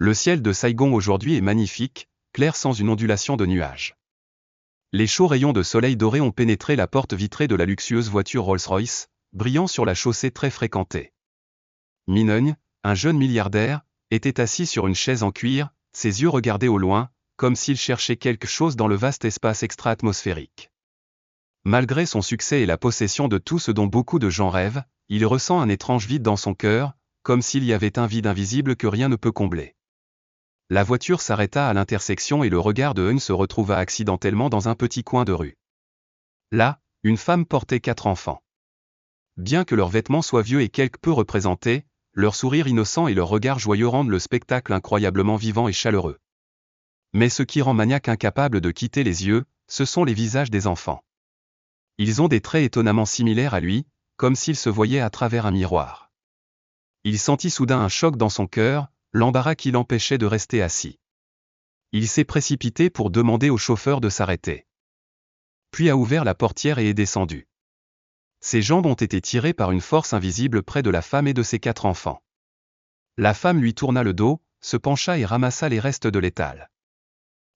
Le ciel de Saigon aujourd'hui est magnifique, clair sans une ondulation de nuages. Les chauds rayons de soleil doré ont pénétré la porte vitrée de la luxueuse voiture Rolls-Royce, brillant sur la chaussée très fréquentée. Minogne, un jeune milliardaire, était assis sur une chaise en cuir, ses yeux regardaient au loin, comme s'il cherchait quelque chose dans le vaste espace extra-atmosphérique. Malgré son succès et la possession de tout ce dont beaucoup de gens rêvent, il ressent un étrange vide dans son cœur, comme s'il y avait un vide invisible que rien ne peut combler. La voiture s'arrêta à l'intersection et le regard de Eun se retrouva accidentellement dans un petit coin de rue. Là, une femme portait 4 enfants. Bien que leurs vêtements soient vieux et quelque peu représentés, leur sourire innocent et leur regard joyeux rendent le spectacle incroyablement vivant et chaleureux. Mais ce qui rend Maniac incapable de quitter les yeux, ce sont les visages des enfants. Ils ont des traits étonnamment similaires à lui, comme s'ils se voyaient à travers un miroir. Il sentit soudain un choc dans son cœur, l'embarras qui l'empêchait de rester assis. Il s'est précipité pour demander au chauffeur de s'arrêter. Puis a ouvert la portière et est descendu. Ses jambes ont été tirées par une force invisible près de la femme et de ses 4 enfants. La femme lui tourna le dos, se pencha et ramassa les restes de l'étal.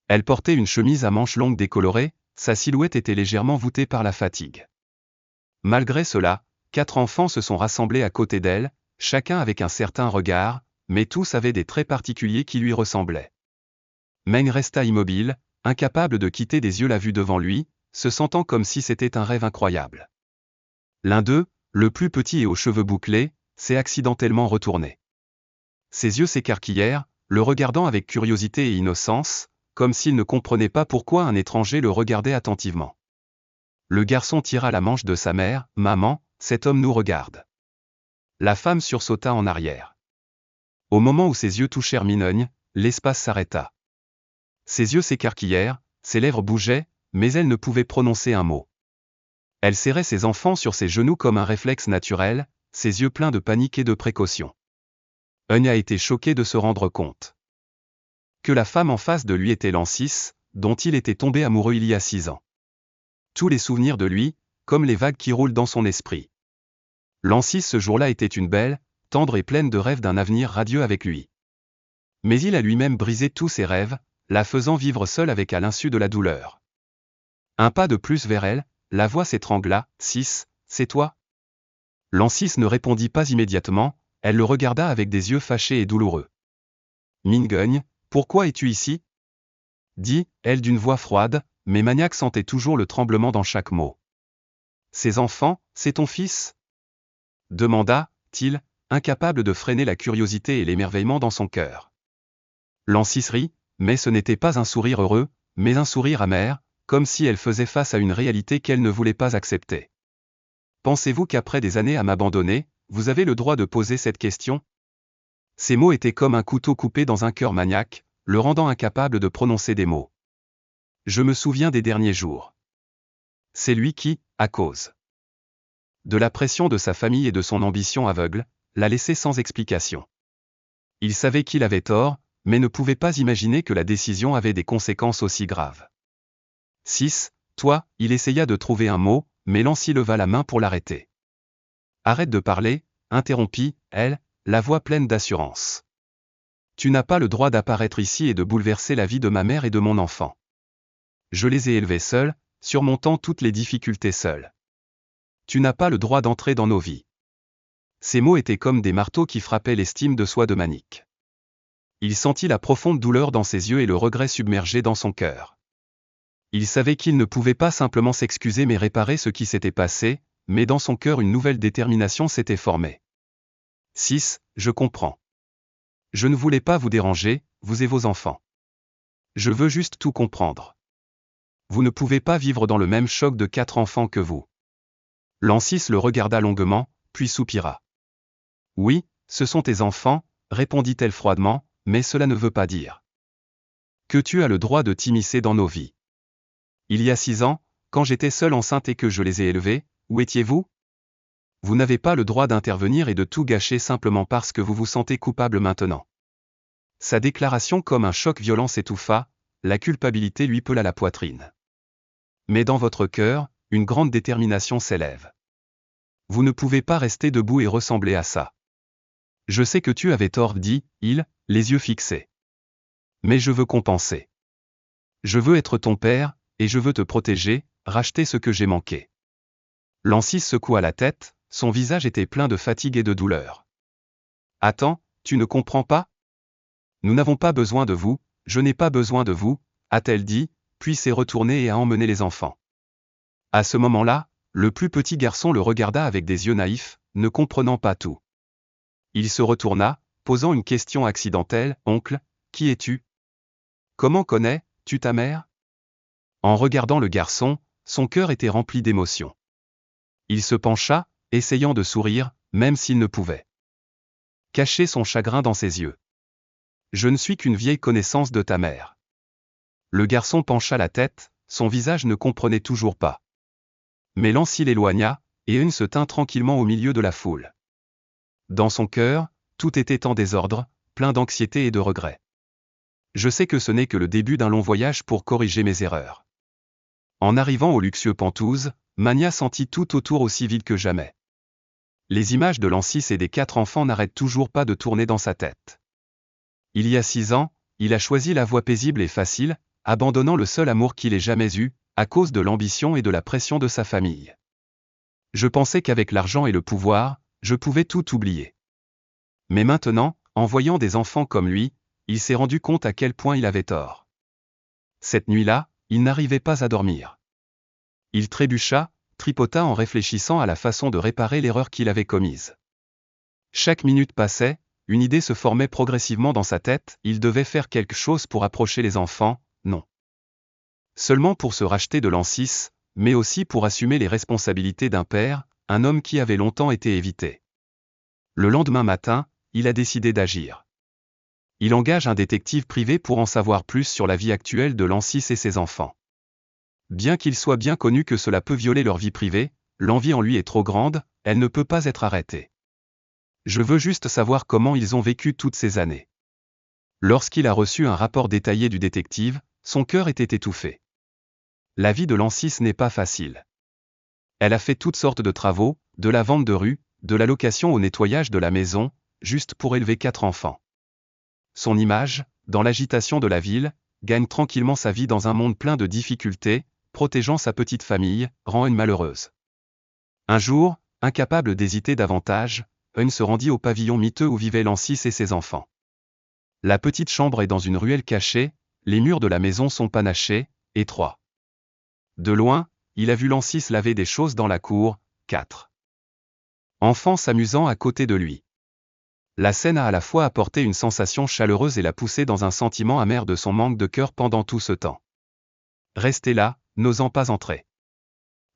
Elle portait une chemise à manches longues décolorée, sa silhouette était légèrement voûtée par la fatigue. Malgré cela, 4 enfants se sont rassemblés à côté d'elle, chacun avec un certain regard, mais tous avaient des traits particuliers qui lui ressemblaient. Meng resta immobile, incapable de quitter des yeux la vue devant lui, se sentant comme si c'était un rêve incroyable. L'un d'eux, le plus petit et aux cheveux bouclés, s'est accidentellement retourné. Ses yeux s'écarquillèrent, le regardant avec curiosité et innocence, comme s'il ne comprenait pas pourquoi un étranger le regardait attentivement. Le garçon tira la manche de sa mère, « Maman, cet homme nous regarde. » La femme sursauta en arrière. Au moment où ses yeux touchèrent Minogne, l'espace s'arrêta. Ses yeux s'écarquillèrent, ses lèvres bougeaient, mais elle ne pouvait prononcer un mot. Elle serrait ses enfants sur ses genoux comme un réflexe naturel, ses yeux pleins de panique et de précaution. Eun a été choqué de se rendre compte que la femme en face de lui était Lancis, dont il était tombé amoureux il y a 6 ans. Tous les souvenirs de lui, comme les vagues qui roulent dans son esprit. Lancis ce jour-là était une belle, tendre et pleine de rêves d'un avenir radieux avec lui. Mais il a lui-même brisé tous ses rêves, la faisant vivre seule avec à l'insu de la douleur. Un pas de plus vers elle, la voix s'étrangla, « Sis, c'est toi ?» Lancis ne répondit pas immédiatement, elle le regarda avec des yeux fâchés et douloureux. « Minogne, pourquoi es-tu ici ?» dit-elle d'une voix froide, mais Maniac sentait toujours le tremblement dans chaque mot. « Ces enfants, c'est ton fils ?» demanda-t-il, incapable de freiner la curiosité et l'émerveillement dans son cœur. Lancis rit, mais ce n'était pas un sourire heureux, mais un sourire amer, comme si elle faisait face à une réalité qu'elle ne voulait pas accepter. « Pensez-vous qu'après des années à m'abandonner, vous avez le droit de poser cette question ?» Ces mots étaient comme un couteau coupé dans un cœur maniaque, le rendant incapable de prononcer des mots. Je me souviens des derniers jours. C'est lui qui, à cause de la pression de sa famille et de son ambition aveugle, l'a laissé sans explication. Il savait qu'il avait tort, mais ne pouvait pas imaginer que la décision avait des conséquences aussi graves. 6. Toi, il essaya de trouver un mot, mais Lancis leva la main pour l'arrêter. Arrête de parler, interrompit-elle, la voix pleine d'assurance. Tu n'as pas le droit d'apparaître ici et de bouleverser la vie de ma mère et de mon enfant. Je les ai élevés seuls, surmontant toutes les difficultés seuls. Tu n'as pas le droit d'entrer dans nos vies. Ces mots étaient comme des marteaux qui frappaient l'estime de soi de Maniac. Il sentit la profonde douleur dans ses yeux et le regret submergé dans son cœur. Il savait qu'il ne pouvait pas simplement s'excuser mais réparer ce qui s'était passé, mais dans son cœur une nouvelle détermination s'était formée. 6. Je comprends. Je ne voulais pas vous déranger, vous et vos enfants. Je veux juste tout comprendre. Vous ne pouvez pas vivre dans le même choc de 4 enfants que vous. Lancis le regarda longuement, puis soupira. Oui, ce sont tes enfants, répondit-elle froidement, mais cela ne veut pas dire que tu as le droit de t'immiscer dans nos vies. Il y a 6 ans, quand j'étais seule enceinte et que je les ai élevés, où étiez-vous ? Vous n'avez pas le droit d'intervenir et de tout gâcher simplement parce que vous vous sentez coupable maintenant. Sa déclaration comme un choc violent s'étouffa, la culpabilité lui pela la poitrine. Mais dans votre cœur, une grande détermination s'élève. Vous ne pouvez pas rester debout et ressembler à ça. Je sais que tu avais tort, dit-il, les yeux fixés. Mais je veux compenser. Je veux être ton père, et je veux te protéger, racheter ce que j'ai manqué. Lancis secoua la tête, son visage était plein de fatigue et de douleur. Attends, tu ne comprends pas? Nous n'avons pas besoin de vous, je n'ai pas besoin de vous, a-t-elle dit, puis s'est retournée et a emmené les enfants. À ce moment-là, le plus petit garçon le regarda avec des yeux naïfs, ne comprenant pas tout. Il se retourna, posant une question accidentelle, « Oncle, qui es-tu? Comment connais-tu ta mère ?» En regardant le garçon, son cœur était rempli d'émotion. Il se pencha, essayant de sourire, même s'il ne pouvait cacher son chagrin dans ses yeux. « Je ne suis qu'une vieille connaissance de ta mère. » Le garçon pencha la tête, son visage ne comprenait toujours pas. Mais Lancis l'éloigna, et une se tint tranquillement au milieu de la foule. Dans son cœur, tout était en désordre, plein d'anxiété et de regret. Je sais que ce n'est que le début d'un long voyage pour corriger mes erreurs. En arrivant au luxueux Penthouse, Mania sentit tout autour aussi vide que jamais. Les images de Lancis et des 4 enfants n'arrêtent toujours pas de tourner dans sa tête. Il y a 6 ans, il a choisi la voie paisible et facile, abandonnant le seul amour qu'il ait jamais eu, à cause de l'ambition et de la pression de sa famille. Je pensais qu'avec l'argent et le pouvoir, je pouvais tout oublier. Mais maintenant, en voyant des enfants comme lui, il s'est rendu compte à quel point il avait tort. Cette nuit-là, il n'arrivait pas à dormir. Il trébucha, tripota en réfléchissant à la façon de réparer l'erreur qu'il avait commise. Chaque minute passait, une idée se formait progressivement dans sa tête, il devait faire quelque chose pour approcher les enfants, non seulement pour se racheter de Lancis, mais aussi pour assumer les responsabilités d'un père, un homme qui avait longtemps été évité. Le lendemain matin, il a décidé d'agir. Il engage un détective privé pour en savoir plus sur la vie actuelle de Lancis et ses enfants. Bien qu'il soit bien connu que cela peut violer leur vie privée, l'envie en lui est trop grande, elle ne peut pas être arrêtée. Je veux juste savoir comment ils ont vécu toutes ces années. Lorsqu'il a reçu un rapport détaillé du détective, son cœur était étouffé. La vie de Lancis n'est pas facile. Elle a fait toutes sortes de travaux, de la vente de rue, de la location au nettoyage de la maison, juste pour élever 4 enfants. Son image, dans l'agitation de la ville, gagne tranquillement sa vie dans un monde plein de difficultés, protégeant sa petite famille, rend une malheureuse. Un jour, incapable d'hésiter davantage, Eun se rendit au pavillon miteux où vivaient Lancis et ses enfants. La petite chambre est dans une ruelle cachée, les murs de la maison sont panachés, étroits. De loin, il a vu Lancis laver des choses dans la cour, 4 enfants s'amusant à côté de lui. La scène a à la fois apporté une sensation chaleureuse et l'a poussé dans un sentiment amer de son manque de cœur pendant tout ce temps. Resté là, n'osant pas entrer.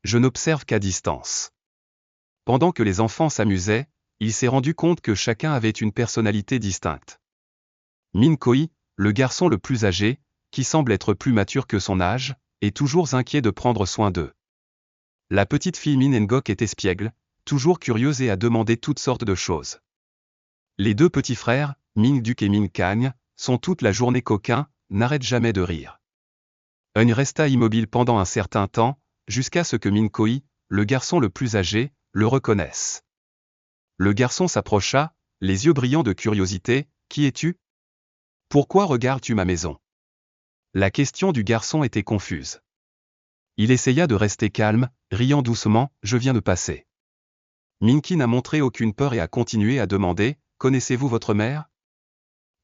Je n'observe qu'à distance. Pendant que les enfants s'amusaient, il s'est rendu compte que chacun avait une personnalité distincte. Min Koi, le garçon le plus âgé, qui semble être plus mature que son âge, est toujours inquiet de prendre soin d'eux. La petite fille Min Ngok est espiègle, toujours curieuse et a demandé toutes sortes de choses. Les 2 petits frères, Min Duk et Min Kang, sont toute la journée coquins, n'arrêtent jamais de rire. Eun resta immobile pendant un certain temps, jusqu'à ce que Min Koi, le garçon le plus âgé, le reconnaisse. Le garçon s'approcha, les yeux brillants de curiosité, « Qui es-tu? Pourquoi regardes-tu ma maison ?» La question du garçon était confuse. Il essaya de rester calme, riant doucement, « Je viens de passer. » Minki n'a montré aucune peur et a continué à demander, « Connaissez-vous votre mère ?»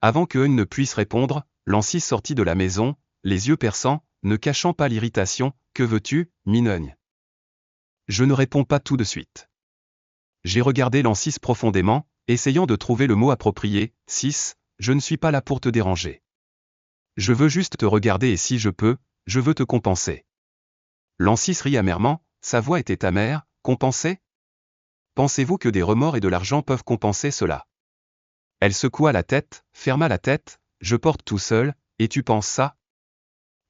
Avant que Eun ne puisse répondre, Lancis sortit de la maison, les yeux perçants, ne cachant pas l'irritation, « Que veux-tu, Min Eun ?» Je ne réponds pas tout de suite. J'ai regardé Lancis profondément, essayant de trouver le mot approprié, « 6, je ne suis pas là pour te déranger. Je veux juste te regarder et si je peux, je veux te compenser. » Lancis rit amèrement, sa voix était amère, « Compenser ? Pensez-vous que des remords et de l'argent peuvent compenser cela ? » Elle secoua la tête, ferma la tête, « Je porte tout seul, et tu penses ça ?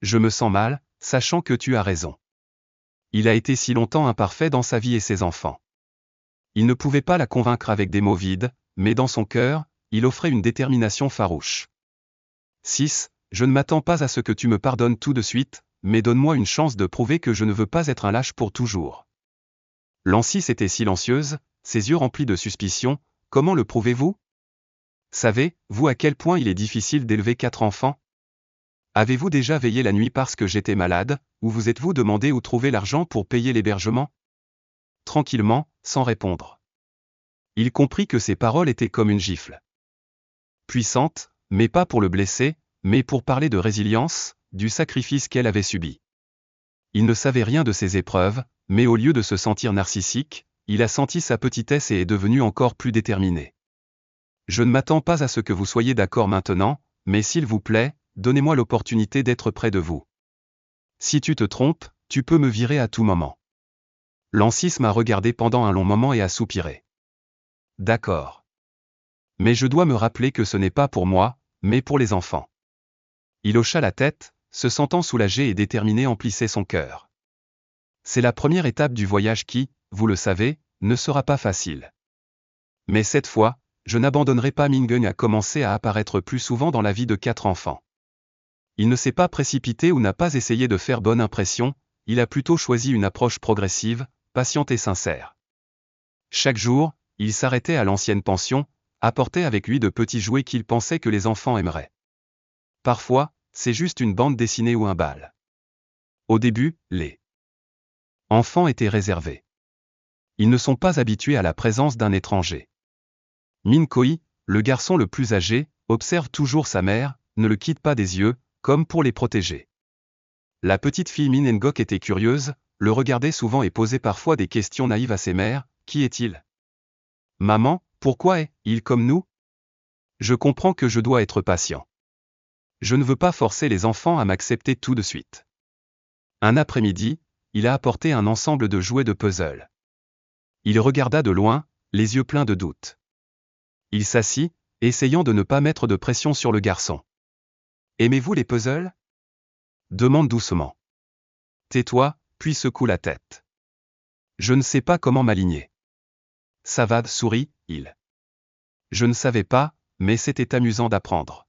Je me sens mal, sachant que tu as raison. Il a été si longtemps imparfait dans sa vie et ses enfants. Il ne pouvait pas la convaincre avec des mots vides, mais dans son cœur, il offrait une détermination farouche. 6. Je ne m'attends pas à ce que tu me pardonnes tout de suite, mais donne-moi une chance de prouver que je ne veux pas être un lâche pour toujours. Lancis était silencieuse, ses yeux remplis de suspicion, comment le prouvez-vous ? Savez-vous à quel point il est difficile d'élever 4 enfants ? Avez-vous déjà veillé la nuit parce que j'étais malade, ou vous êtes-vous demandé où trouver l'argent pour payer l'hébergement? Tranquillement, sans répondre. Il comprit que ces paroles étaient comme une gifle. Puissante, mais pas pour le blesser, mais pour parler de résilience, du sacrifice qu'elle avait subi. Il ne savait rien de ces épreuves, mais au lieu de se sentir narcissique, il a senti sa petitesse et est devenu encore plus déterminé. Je ne m'attends pas à ce que vous soyez d'accord maintenant, mais s'il vous plaît, donnez-moi l'opportunité d'être près de vous. Si tu te trompes, tu peux me virer à tout moment. Lancis m'a regardé pendant un long moment et a soupiré. D'accord. Mais je dois me rappeler que ce n'est pas pour moi, mais pour les enfants. Il hocha la tête, se sentant soulagé et déterminé emplissait son cœur. C'est la première étape du voyage qui, vous le savez, ne sera pas facile. Mais cette fois, je n'abandonnerai pas. Min-geun a commencé à apparaître plus souvent dans la vie de 4 enfants. Il ne s'est pas précipité ou n'a pas essayé de faire bonne impression, il a plutôt choisi une approche progressive, patiente et sincère. Chaque jour, il s'arrêtait à l'ancienne pension, apportait avec lui de petits jouets qu'il pensait que les enfants aimeraient. Parfois, c'est juste une bande dessinée ou un bal. Au début, les enfants étaient réservés. Ils ne sont pas habitués à la présence d'un étranger. Min-koi, le garçon le plus âgé, observe toujours sa mère, ne le quitte pas des yeux, comme pour les protéger. La petite fille Min-ngok était curieuse, le regardait souvent et posait parfois des questions naïves à ses mères. Qui est-il? Maman, pourquoi est-il comme nous? Je comprends que je dois être patient. Je ne veux pas forcer les enfants à m'accepter tout de suite. Un après-midi, il a apporté un ensemble de jouets de puzzle. Il regarda de loin, les yeux pleins de doute. Il s'assit, essayant de ne pas mettre de pression sur le garçon. Aimez-vous les puzzles? Demande doucement. Tais-toi, puis secoue la tête. Je ne sais pas comment m'aligner. Savad sourit, il. Je ne savais pas, mais c'était amusant d'apprendre.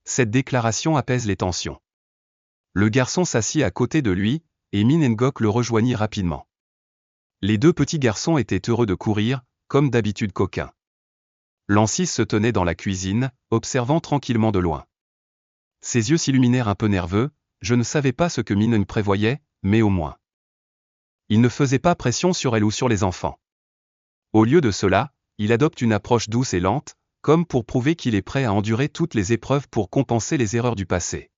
Cette déclaration apaise les tensions. Le garçon s'assit à côté de lui, et Min-ngok le rejoignit rapidement. Les 2 petits garçons étaient heureux de courir, comme d'habitude coquins. Lancis se tenait dans la cuisine, observant tranquillement de loin. Ses yeux s'illuminèrent un peu nerveux, je ne savais pas ce que Min prévoyait, mais au moins. Il ne faisait pas pression sur elle ou sur les enfants. Au lieu de cela, il adopte une approche douce et lente, comme pour prouver qu'il est prêt à endurer toutes les épreuves pour compenser les erreurs du passé.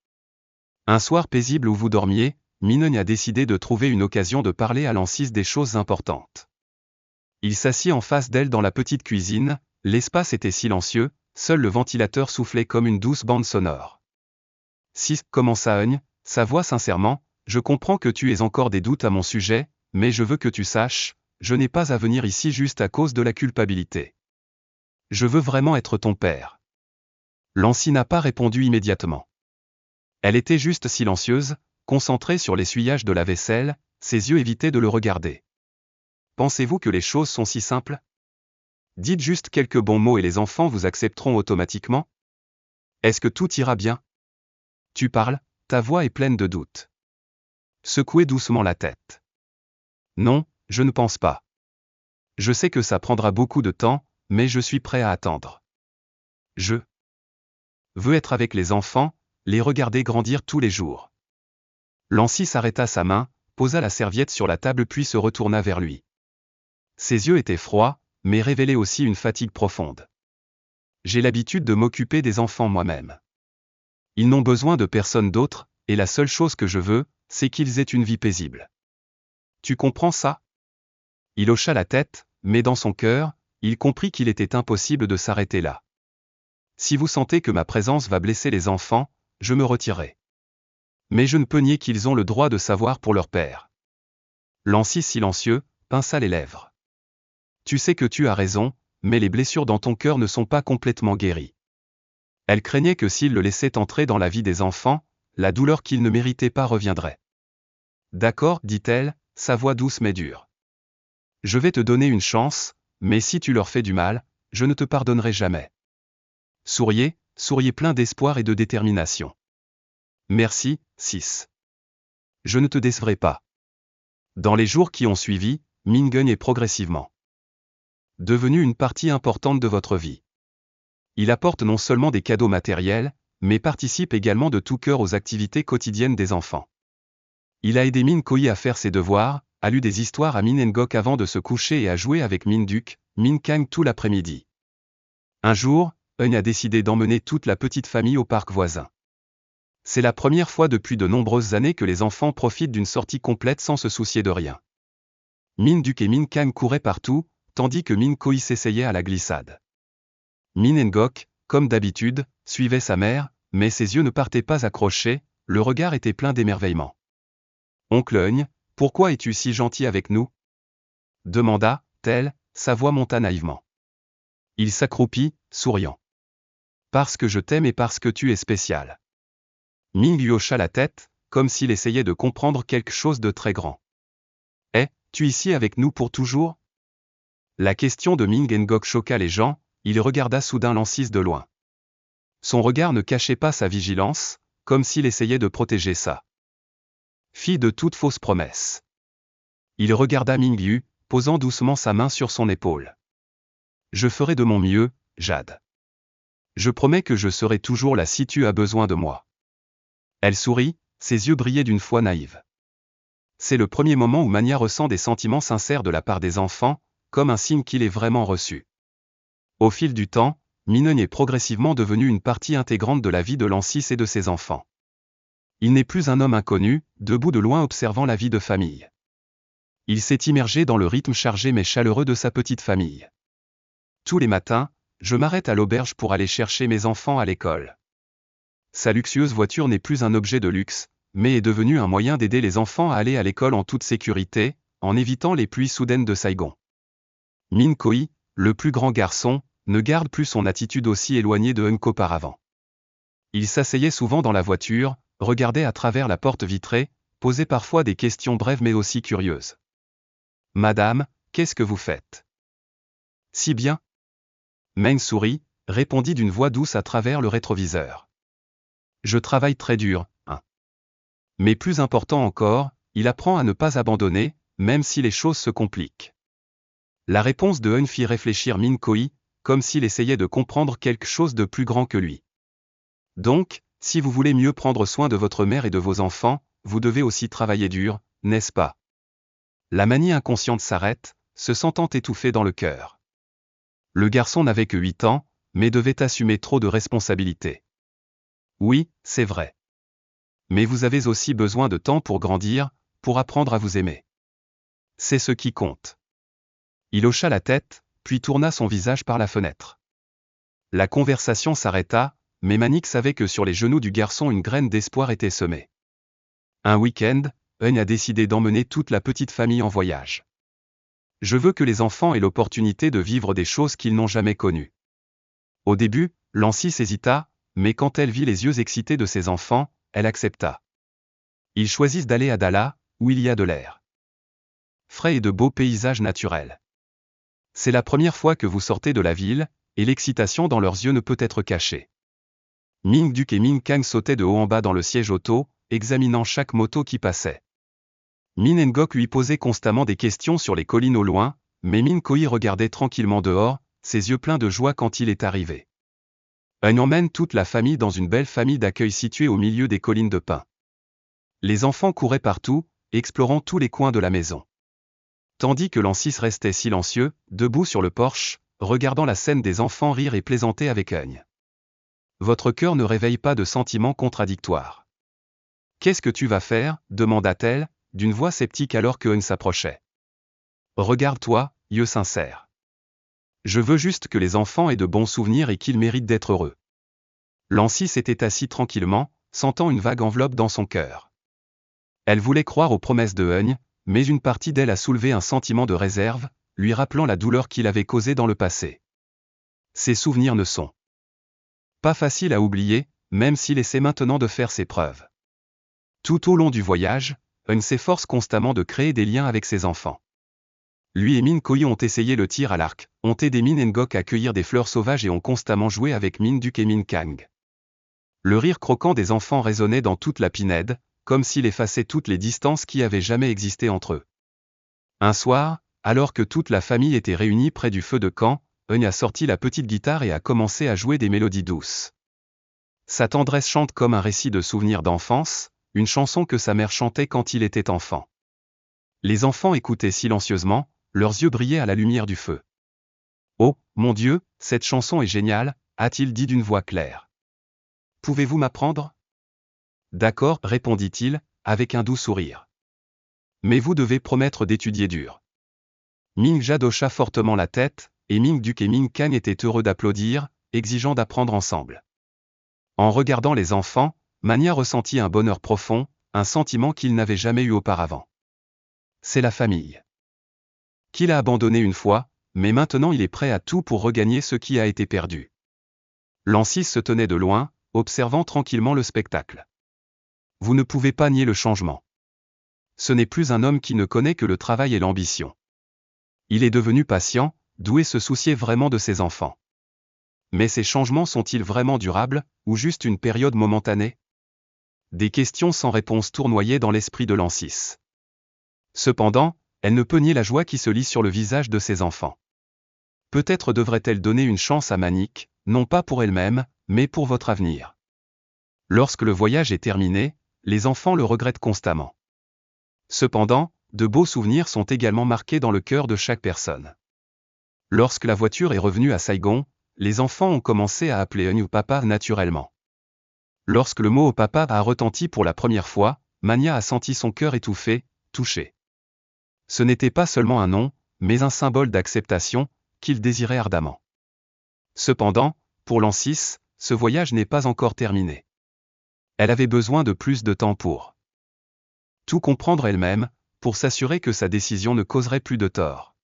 Un soir paisible où vous dormiez, Min a décidé de trouver une occasion de parler à Lancis des choses importantes. Il s'assit en face d'elle dans la petite cuisine, l'espace était silencieux, seul le ventilateur soufflait comme une douce bande sonore. Sis, commença Eun, sa voix sincèrement, je comprends que tu aies encore des doutes à mon sujet, mais je veux que tu saches, je n'ai pas à venir ici juste à cause de la culpabilité. Je veux vraiment être ton père. Lancis n'a pas répondu immédiatement. Elle était juste silencieuse, concentrée sur l'essuyage de la vaisselle, ses yeux évitaient de le regarder. Pensez-vous que les choses sont si simples? Dites juste quelques bons mots et les enfants vous accepteront automatiquement? Est-ce que tout ira bien? Tu parles, ta voix est pleine de doutes. Secouez doucement la tête. Non, je ne pense pas. Je sais que ça prendra beaucoup de temps, mais je suis prêt à attendre. Je veux être avec les enfants, les regarder grandir tous les jours. Lancis arrêta sa main, posa la serviette sur la table puis se retourna vers lui. Ses yeux étaient froids, mais révélaient aussi une fatigue profonde. J'ai l'habitude de m'occuper des enfants moi-même. Ils n'ont besoin de personne d'autre, et la seule chose que je veux, c'est qu'ils aient une vie paisible. Tu comprends ça? Il hocha la tête, mais dans son cœur, il comprit qu'il était impossible de s'arrêter là. Si vous sentez que ma présence va blesser les enfants, je me retirerai. Mais je ne peux nier qu'ils ont le droit de savoir pour leur père. Lancis silencieux, pinça les lèvres. Tu sais que tu as raison, mais les blessures dans ton cœur ne sont pas complètement guéries. Elle craignait que s'il le laissait entrer dans la vie des enfants, la douleur qu'il ne méritait pas reviendrait. D'accord, dit-elle, sa voix douce mais dure. Je vais te donner une chance, mais si tu leur fais du mal, je ne te pardonnerai jamais. Souriez plein d'espoir et de détermination. Merci, Sis. Je ne te décevrai pas. Dans les jours qui ont suivi, Min-geun est progressivement devenu une partie importante de votre vie. Il apporte non seulement des cadeaux matériels, mais participe également de tout cœur aux activités quotidiennes des enfants. Il a aidé Min Koi à faire ses devoirs, a lu des histoires à Min Ngok avant de se coucher et a joué avec Min Duk, Min Kang tout l'après-midi. Un jour, Eun a décidé d'emmener toute la petite famille au parc voisin. C'est la première fois depuis de nombreuses années que les enfants profitent d'une sortie complète sans se soucier de rien. Min Duk et Min Kang couraient partout, tandis que Min Koi s'essayait à la glissade. Min Ngok, comme d'habitude, suivait sa mère, mais ses yeux ne partaient pas accrochés, le regard était plein d'émerveillement. « Oncle Eun, pourquoi es-tu si gentil avec nous ?» demanda-t-elle, sa voix monta naïvement. Il s'accroupit, souriant. « Parce que je t'aime et parce que tu es spécial. » Min lui hocha la tête, comme s'il essayait de comprendre quelque chose de très grand. « Es-tu ici avec nous pour toujours ?» La question de Min Ngok choqua les gens, il regarda soudain Lancis de loin. Son regard ne cachait pas sa vigilance, comme s'il essayait de protéger sa fille de toute fausse promesse. Il regarda Mingyu, posant doucement sa main sur son épaule. « Je ferai de mon mieux, Jade. Je promets que je serai toujours là si tu as besoin de moi. » Elle sourit, ses yeux brillaient d'une foi naïve. C'est le premier moment où Mania ressent des sentiments sincères de la part des enfants, comme un signe qu'il est vraiment reçu. Au fil du temps, Min Eun est progressivement devenu une partie intégrante de la vie de Lancis et de ses enfants. Il n'est plus un homme inconnu, debout de loin observant la vie de famille. Il s'est immergé dans le rythme chargé mais chaleureux de sa petite famille. Tous les matins, je m'arrête à l'auberge pour aller chercher mes enfants à l'école. Sa luxueuse voiture n'est plus un objet de luxe, mais est devenue un moyen d'aider les enfants à aller à l'école en toute sécurité, en évitant les pluies soudaines de Saigon. Min Koi, le plus grand garçon, ne garde plus son attitude aussi éloignée de Eun qu'auparavant. Il s'asseyait souvent dans la voiture, regardait à travers la porte vitrée, posait parfois des questions brèves mais aussi curieuses. « Madame, qu'est-ce que vous faites ?»« Si bien. » Meng sourit, répondit d'une voix douce à travers le rétroviseur. « Je travaille très dur, hein. » Mais plus important encore, il apprend à ne pas abandonner, même si les choses se compliquent. La réponse de Eun fit réfléchir Min Koi, comme s'il essayait de comprendre quelque chose de plus grand que lui. Donc, si vous voulez mieux prendre soin de votre mère et de vos enfants, vous devez aussi travailler dur, n'est-ce pas? La manie inconsciente s'arrête, se sentant étouffée dans le cœur. Le garçon n'avait que 8 ans, mais devait assumer trop de responsabilités. Oui, c'est vrai. Mais vous avez aussi besoin de temps pour grandir, pour apprendre à vous aimer. C'est ce qui compte. Il hocha la tête, puis tourna son visage par la fenêtre. La conversation s'arrêta, mais Manik savait que sur les genoux du garçon une graine d'espoir était semée. Un week-end, Eun a décidé d'emmener toute la petite famille en voyage. Je veux que les enfants aient l'opportunité de vivre des choses qu'ils n'ont jamais connues. Au début, Lancis hésita, mais quand elle vit les yeux excités de ses enfants, elle accepta. Ils choisissent d'aller à Dala, où il y a de l'air frais et de beaux paysages naturels. C'est la première fois que vous sortez de la ville, et l'excitation dans leurs yeux ne peut être cachée. Min Duk et Min Kang sautaient de haut en bas dans le siège auto, examinant chaque moto qui passait. Min Ngok lui posait constamment des questions sur les collines au loin, mais Min Koi regardait tranquillement dehors, ses yeux pleins de joie quand il est arrivé. Eun emmène toute la famille dans une belle famille d'accueil située au milieu des collines de pins. Les enfants couraient partout, explorant tous les coins de la maison. Tandis que Lancis restait silencieux, debout sur le porche, regardant la scène des enfants rire et plaisanter avec Eun. Votre cœur ne réveille pas de sentiments contradictoires. Qu'est-ce que tu vas faire ? demanda-t-elle, d'une voix sceptique alors que Eun s'approchait. Regarde-toi, yeux sincères. Je veux juste que les enfants aient de bons souvenirs et qu'ils méritent d'être heureux. Lancis était assis tranquillement, sentant une vague enveloppe dans son cœur. Elle voulait croire aux promesses de Eun, mais une partie d'elle a soulevé un sentiment de réserve, lui rappelant la douleur qu'il avait causée dans le passé. Ces souvenirs ne sont pas faciles à oublier, même s'il essaie maintenant de faire ses preuves. Tout au long du voyage, Eun s'efforce constamment de créer des liens avec ses enfants. Lui et Min Koi ont essayé le tir à l'arc, ont aidé Min Ngok à cueillir des fleurs sauvages et ont constamment joué avec Min Duk et Min Kang. Le rire croquant des enfants résonnait dans toute la pinède, comme s'il effaçait toutes les distances qui avaient jamais existé entre eux. Un soir, alors que toute la famille était réunie près du feu de camp, Eun a sorti la petite guitare et a commencé à jouer des mélodies douces. Sa tendresse chante comme un récit de souvenirs d'enfance, une chanson que sa mère chantait quand il était enfant. Les enfants écoutaient silencieusement, leurs yeux brillaient à la lumière du feu. « Oh, mon Dieu, cette chanson est géniale », a-t-il dit d'une voix claire. « Pouvez-vous m'apprendre » ? « D'accord, répondit-il, avec un doux sourire. « Mais vous devez promettre d'étudier dur. » Ming Jade hocha fortement la tête, et Ming Duc et Ming Kang étaient heureux d'applaudir, exigeant d'apprendre ensemble. En regardant les enfants, Manya ressentit un bonheur profond, un sentiment qu'il n'avait jamais eu auparavant. C'est la famille. Qu'il a abandonné une fois, mais maintenant il est prêt à tout pour regagner ce qui a été perdu. L'an 6 se tenait de loin, observant tranquillement le spectacle. Vous ne pouvez pas nier le changement. Ce n'est plus un homme qui ne connaît que le travail et l'ambition. Il est devenu patient, doué se soucier vraiment de ses enfants. Mais ces changements sont-ils vraiment durables, ou juste une période momentanée? Des questions sans réponse tournoyaient dans l'esprit de l'an 6. Cependant, elle ne peut nier la joie qui se lit sur le visage de ses enfants. Peut-être devrait-elle donner une chance à Manik, non pas pour elle-même, mais pour votre avenir. Lorsque le voyage est terminé, les enfants le regrettent constamment. Cependant, de beaux souvenirs sont également marqués dans le cœur de chaque personne. Lorsque la voiture est revenue à Saigon, les enfants ont commencé à appeler Eun ou papa naturellement. Lorsque le mot papa a retenti pour la première fois, Manya a senti son cœur étouffé, touché. Ce n'était pas seulement un nom, mais un symbole d'acceptation, qu'il désirait ardemment. Cependant, pour l'an 6, ce voyage n'est pas encore terminé. Elle avait besoin de plus de temps pour tout comprendre elle-même, pour s'assurer que sa décision ne causerait plus de tort.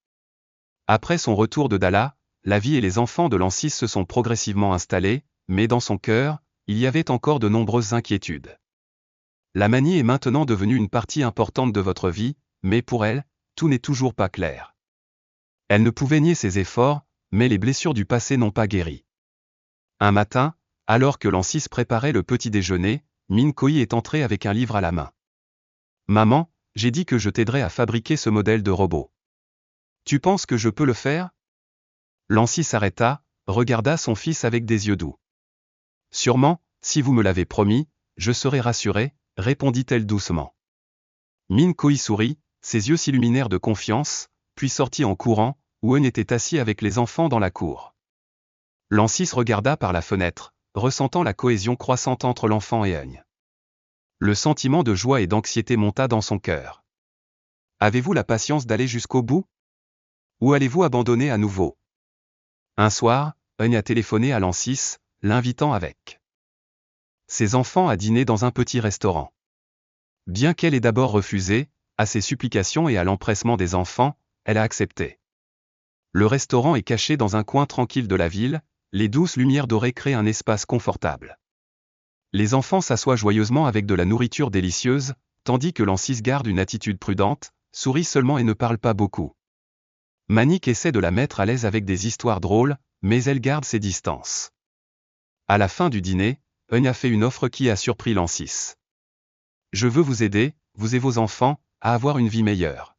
Après son retour de Dala, la vie et les enfants de l'an 6 se sont progressivement installés, mais dans son cœur, il y avait encore de nombreuses inquiétudes. La manie est maintenant devenue une partie importante de votre vie, mais pour elle, tout n'est toujours pas clair. Elle ne pouvait nier ses efforts, mais les blessures du passé n'ont pas guéri. Un matin, alors que l'an 6 préparait le petit déjeuner, Min Koi est entrée avec un livre à la main. « Maman, j'ai dit que je t'aiderais à fabriquer ce modèle de robot. Tu penses que je peux le faire ?» L'an 6 s'arrêta, regarda son fils avec des yeux doux. « Sûrement, si vous me l'avez promis, je serai rassurée, » répondit-elle doucement. Min Koi sourit, ses yeux s'illuminèrent de confiance, puis sortit en courant, où Eun était assis avec les enfants dans la cour. L'an 6 regarda par la fenêtre, ressentant la cohésion croissante entre l'enfant et Eun. Le sentiment de joie et d'anxiété monta dans son cœur. Avez-vous la patience d'aller jusqu'au bout? Ou allez-vous abandonner à nouveau? Un soir, Eun a téléphoné à l'an 6, l'invitant avec ses enfants à dîner dans un petit restaurant. Bien qu'elle ait d'abord refusé, à ses supplications et à l'empressement des enfants, elle a accepté. Le restaurant est caché dans un coin tranquille de la ville, les douces lumières dorées créent un espace confortable. Les enfants s'assoient joyeusement avec de la nourriture délicieuse, tandis que l'an 6 garde une attitude prudente, sourit seulement et ne parle pas beaucoup. Manik essaie de la mettre à l'aise avec des histoires drôles, mais elle garde ses distances. À la fin du dîner, Eun a fait une offre qui a surpris l'an 6. « Je veux vous aider, vous et vos enfants, à avoir une vie meilleure. »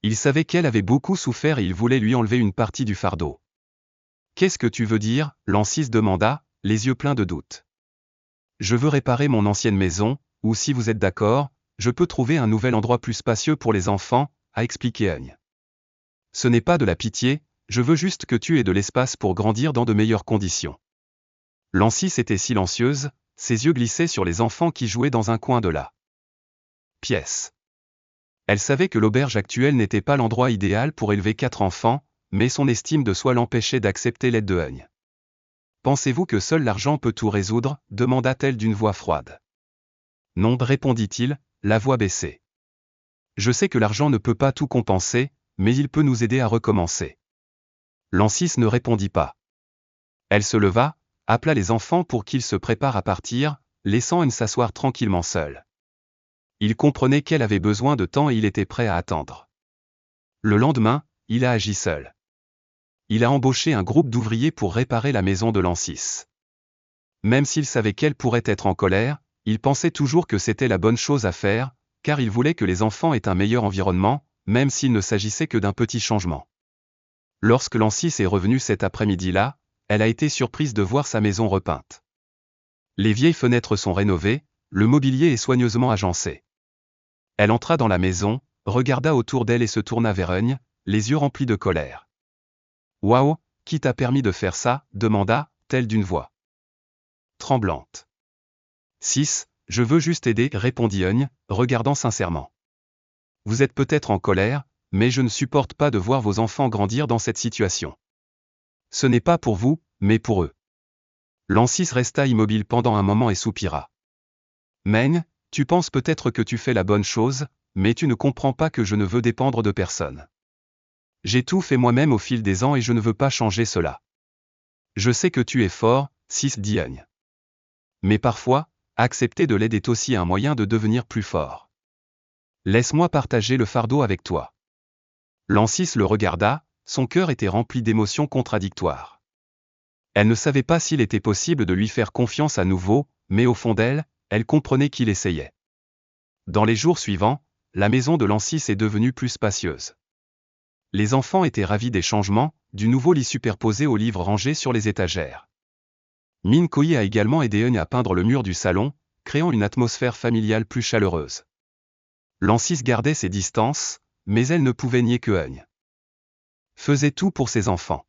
Il savait qu'elle avait beaucoup souffert et il voulait lui enlever une partie du fardeau. « Qu'est-ce que tu veux dire ?» l'an 6 demanda, les yeux pleins de doute. « Je veux réparer mon ancienne maison, ou si vous êtes d'accord, je peux trouver un nouvel endroit plus spacieux pour les enfants, » a expliqué Eun. « Ce n'est pas de la pitié, je veux juste que tu aies de l'espace pour grandir dans de meilleures conditions. » L'an 6 était silencieuse, ses yeux glissaient sur les enfants qui jouaient dans un coin de la pièce. Elle savait que l'auberge actuelle n'était pas l'endroit idéal pour élever 4 enfants, mais son estime de soi l'empêchait d'accepter l'aide de Eun. « Pensez-vous que seul l'argent peut tout résoudre ?» demanda-t-elle d'une voix froide. « Non, répondit-il, la voix baissée. Je sais que l'argent ne peut pas tout compenser, mais il peut nous aider à recommencer. » L'an 6 ne répondit pas. Elle se leva, appela les enfants pour qu'ils se préparent à partir, laissant Eun s'asseoir tranquillement seule. Il comprenait qu'elle avait besoin de temps et il était prêt à attendre. Le lendemain, il a agi seul. Il a embauché un groupe d'ouvriers pour réparer la maison de l'an 6. Même s'il savait qu'elle pourrait être en colère, il pensait toujours que c'était la bonne chose à faire, car il voulait que les enfants aient un meilleur environnement, même s'il ne s'agissait que d'un petit changement. Lorsque l'an 6 est revenu cet après-midi-là, elle a été surprise de voir sa maison repeinte. Les vieilles fenêtres sont rénovées, le mobilier est soigneusement agencé. Elle entra dans la maison, regarda autour d'elle et se tourna vers Eun, les yeux remplis de colère. « Waouh, qui t'a permis de faire ça ?» demanda-t-elle d'une voix tremblante. « 6, je veux juste aider, répondit Eun, regardant sincèrement. Vous êtes peut-être en colère, mais je ne supporte pas de voir vos enfants grandir dans cette situation. Ce n'est pas pour vous, mais pour eux. » Lancis resta immobile pendant un moment et soupira. « Meng, tu penses peut-être que tu fais la bonne chose, mais tu ne comprends pas que je ne veux dépendre de personne. J'ai tout fait moi-même au fil des ans et je ne veux pas changer cela. Je sais que tu es fort, 6 dit Eun. Mais parfois, accepter de l'aide est aussi un moyen de devenir plus fort. Laisse-moi partager le fardeau avec toi. » Lancis le regarda, son cœur était rempli d'émotions contradictoires. Elle ne savait pas s'il était possible de lui faire confiance à nouveau, mais au fond d'elle, elle comprenait qu'il essayait. Dans les jours suivants, la maison de Lancis est devenue plus spacieuse. Les enfants étaient ravis des changements, du nouveau lit superposé aux livres rangés sur les étagères. Min Koi a également aidé Eun à peindre le mur du salon, créant une atmosphère familiale plus chaleureuse. Lancis gardait ses distances, mais elle ne pouvait nier que Eun faisait tout pour ses enfants.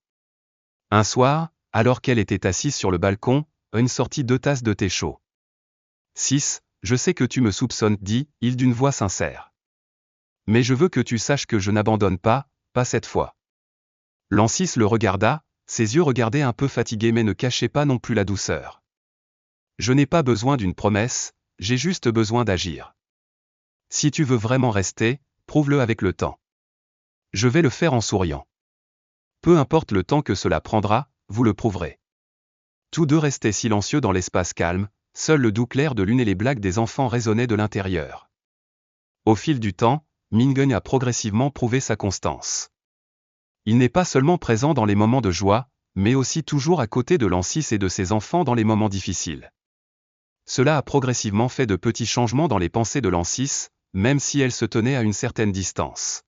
Un soir, alors qu'elle était assise sur le balcon, Eun sortit 2 tasses de thé chaud. « 6, je sais que tu me soupçonnes, dit-il d'une voix sincère. Mais je veux que tu saches que je n'abandonne pas cette fois. » Lancis le regarda, ses yeux regardaient un peu fatigués mais ne cachaient pas non plus la douceur. « Je n'ai pas besoin d'une promesse, j'ai juste besoin d'agir. Si tu veux vraiment rester, prouve-le avec le temps. Je vais le faire en souriant. Peu importe le temps que cela prendra, vous le prouverez. » Tous deux restaient silencieux dans l'espace calme, seul le doux clair de lune et les blagues des enfants résonnaient de l'intérieur. Au fil du temps, Min-geun a progressivement prouvé sa constance. Il n'est pas seulement présent dans les moments de joie, mais aussi toujours à côté de Lancis et de ses enfants dans les moments difficiles. Cela a progressivement fait de petits changements dans les pensées de Lancis, même si elle se tenait à une certaine distance.